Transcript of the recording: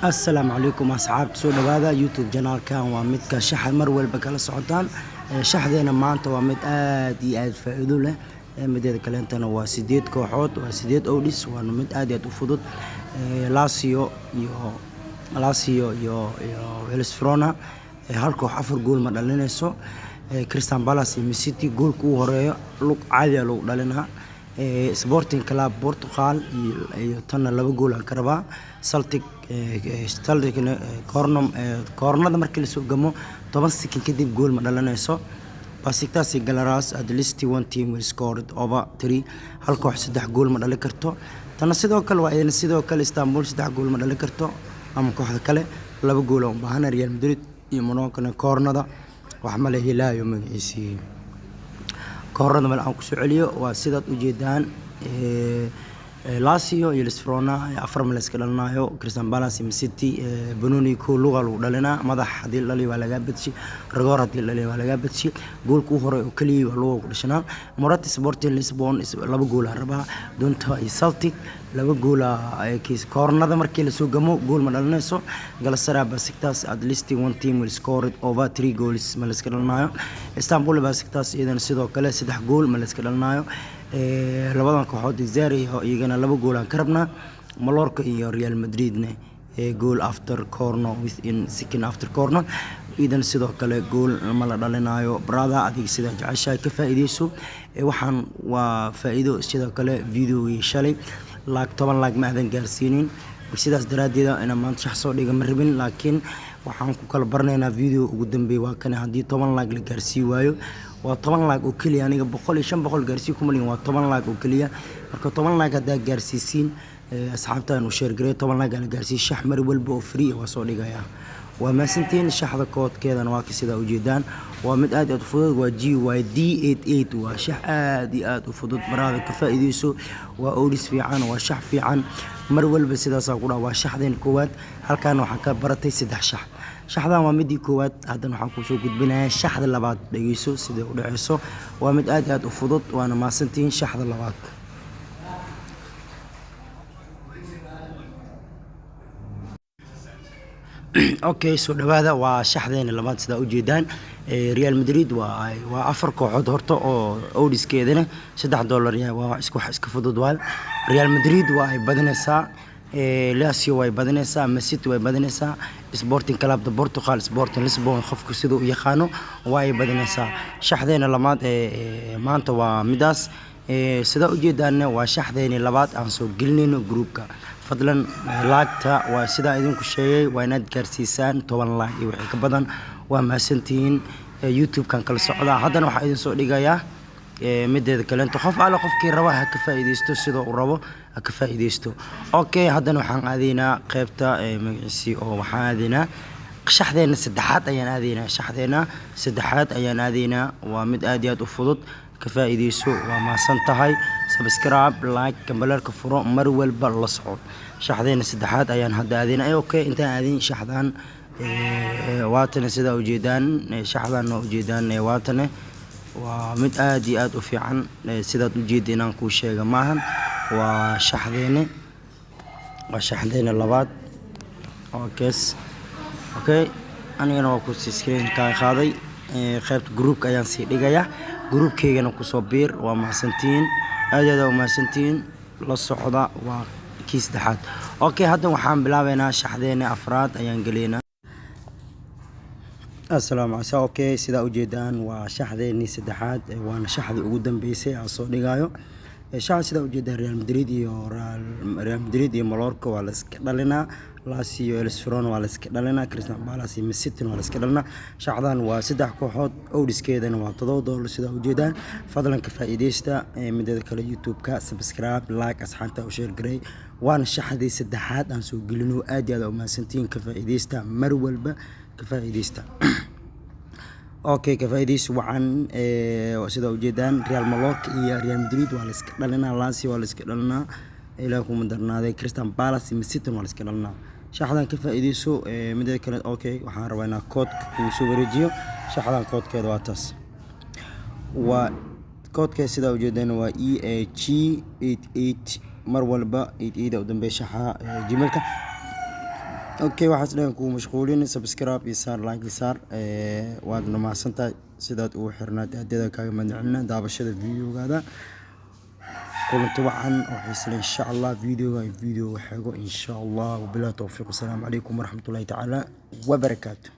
السلام عليكم أصحاب سو دوادا يوتيوب جنال كان ومد كشحن مرول بكلا سعودان شحذينا maanta waa mid aad iyo aad faa'iido leh mideeda kaleentana waa 8 kooxood waa 8 odis waa mid aad iyo aad u fudud Lazio iyo Hellas Verona hal koox 4 gool ma dhalinayso Crystal Palace iyo Man City goolka ugu horeeyo lug caadi ah lagu dhalinaa Sporting Club Portugal iyo tan 2 gool aan ka rabaa Celtic koornada markii la soo gamo 10 second kadib gool ma dhalanayso Besiktas iyo Galatasaray at least one team will score over 3 hal koox 3 gool ma dhalin karto tan sidoo kale waa in sidoo kale Istanbul 3 gool ma dhalin karto ama kooxda kale 2 gool oo baahan Real Madrid iyo Monaco koornada wax ma la helaayo magaciisi koornada mal aan ku soo celiyo waa sidaad u jeedaan Lazio iyo Hellas Verona 4 meel iska dhalanayo Crystal Palace iyo Man City Benoni ku luga lagu dhalinaa madax hadii la leeyahay laga badshi Rigor hadii la leeyahay laga badshi goolka u hore oo kaliya waa loo dhashanaa Morata Sporting Lisbon 2 gool rabaa Donta iyo Celtic 2 gool kiis koornada markii la soo gamo gool ma dhalinayso Galatasaray Besiktas at least one team will score over 3 goals ma la iska dhalanayo Istanbul Besiktas idan sidoo kale 3 gool ma la iska dhalanayo labadan kooxood Zari iyagana 2 gool aan ka rabnaa Mallorca iyo Real Madrid goal after corner within second after corner idan sidoo kale gool ma la dhalinayo brother adiga sida jeceshahay ka faa'iideyso waxaan waa faa'iido sidoo kale video shalay laag 10 laag ma aadan gaarsiinin sidaas daraadeeda inaan maanta shax soo dhiga ma rabin laakiin waxaan ku kala barnaynaa video ugu dambeeyay waa kan hadii 10 laag la gaarsiin waayo waa 10 laag oo kaliya aniga 100 iyo 500 gaarsiin kuma liin waa 10 laag oo kaliya marka 10 laag hadaa gaarsiisiin asxaabtaan u share gareey 10 laag la gaarsiin shax mar walba oo free waa soo dhigaya waa maasantiin shaxda koodkeedana waa sida u jeedaan waa mid aad u fudud waa GYD88 waa shax aad iyo aad u fudud baraada ka faa'iideyso waa odis fiican waa shax fiican mar walba sidaas ku dhaa waa shaxdeen koowaad halkaan waxa ka baratay 3 shax shaxdan waa midii koowaad haddana waxaan ku soo gudbinayaa shaxda labaad dhageyso sida u dhaceyso waa mid aad iyo aad u fudud waana maasantiin shaxda labaad okay soo dhawaada waa shaxdeena labaad sida u jeedaan Real Madrid waa 4 kooxood horta oo odiskeedana $3 yahay waa iska fudud waa Real Madrid waa ay badanaysaa Lazio way badanaysaa Man City way badanaysaa Sporting Club de Portugal Sporting Lisbon qofku sidoo u yaqaano way badanaysaa shaxdeena labaad maanta waa midaas sida u jeedaan waa shaxdeena labaad aan soo gelinayno groupka fadlan laagta waa sida idinku sheegay waa inaad gaarsiisaan 10 laag iyo wixii ka badan waa maasantiin YouTube kan kala socda haddana waxa idin soo dhigayaa mideeda kale inta qof ala qofkii raba ha ka faa'iideysto sida uu rabo ha ka faa'iideysto okay haddana waxaan aadaynaa qaybta magaciisi oo waxaan aadaynaa shaxdeena saddexaad ayaan aadaynaa waa mid aad iyo aad u fudud ka faa'iideyso waa maasan tahay subscribe like kambalarka furo mar walba la socod shaxdeena saddexaad ayaan hadda aadaynaa okay intaan aadin shaxdan waatana sida u jeedaan shaxdan oo jeedaan waatana waa mid aad iyo aad u fiican sidaad u jeedin aan ku sheega maahan waa shaxdeena labaad okay anigana waa ku screen ka qaaday qaybta groupka ayaan sii dhigayaa groupkeygana ku soo biir waa maasantiin aad u maasantiin la socda waa kii saddexaad okay hadda waxaan bilaabaynaa shaxdeena afraad ayaan galeynaa السلام عليكم اوكي sida u jeedaan waa shaxdeeni saddexaad waana shaxda ugu dambeysay aan soo dhigayo shaxda sida u jeedaan Real Madrid iyo Mallorca waa la iska dhalinaa Lazio iyo Hellas Verona waa la iska dhalinaa Crystal Palace iyo Man City waa la iska dhalinaa shaxdan waa 3 kooxood odiskeedana waa $7 sida u jeedaan fadlan ka faa'iideysta midada kale YouTube ka subscribe like asxaabta u share gareey waana shaxdii saddexaad aan soo gelino aad iyo aad u maasantiin ka faa'iideysta mar walba كفايديستا اوكي كفايديس وعن سيدا وجدان ريال مالوركا iyo Real Madrid waa la iska dhalinaa Lazio waa la iska dhalinaa ilaahu madarnaaday Crystal Palace iyo Man City waa la iska dhalinaa shaxdan ka faa'iideyso midda kale okay waxaan rabaa inaan koodka ku soo wareejiyo shaxdan koodkeeda waa taas waa koodka sida u jeedaan waa EAG88 mar walba 88 u dambeeya shaxa Gmailka اوكي waxaas dhan ku mashquulin subscribe iyo saar like iyo saar waad mahadsantahay sidaad ugu xirnaatay hadda kaaga madcelina daabashada videogaada kulanti wacan oo isla insha Allah video waxago insha Allah wabillahi tawfiiq. Assalamu alaykum wa rahmatullahi ta'ala wa barakatuh.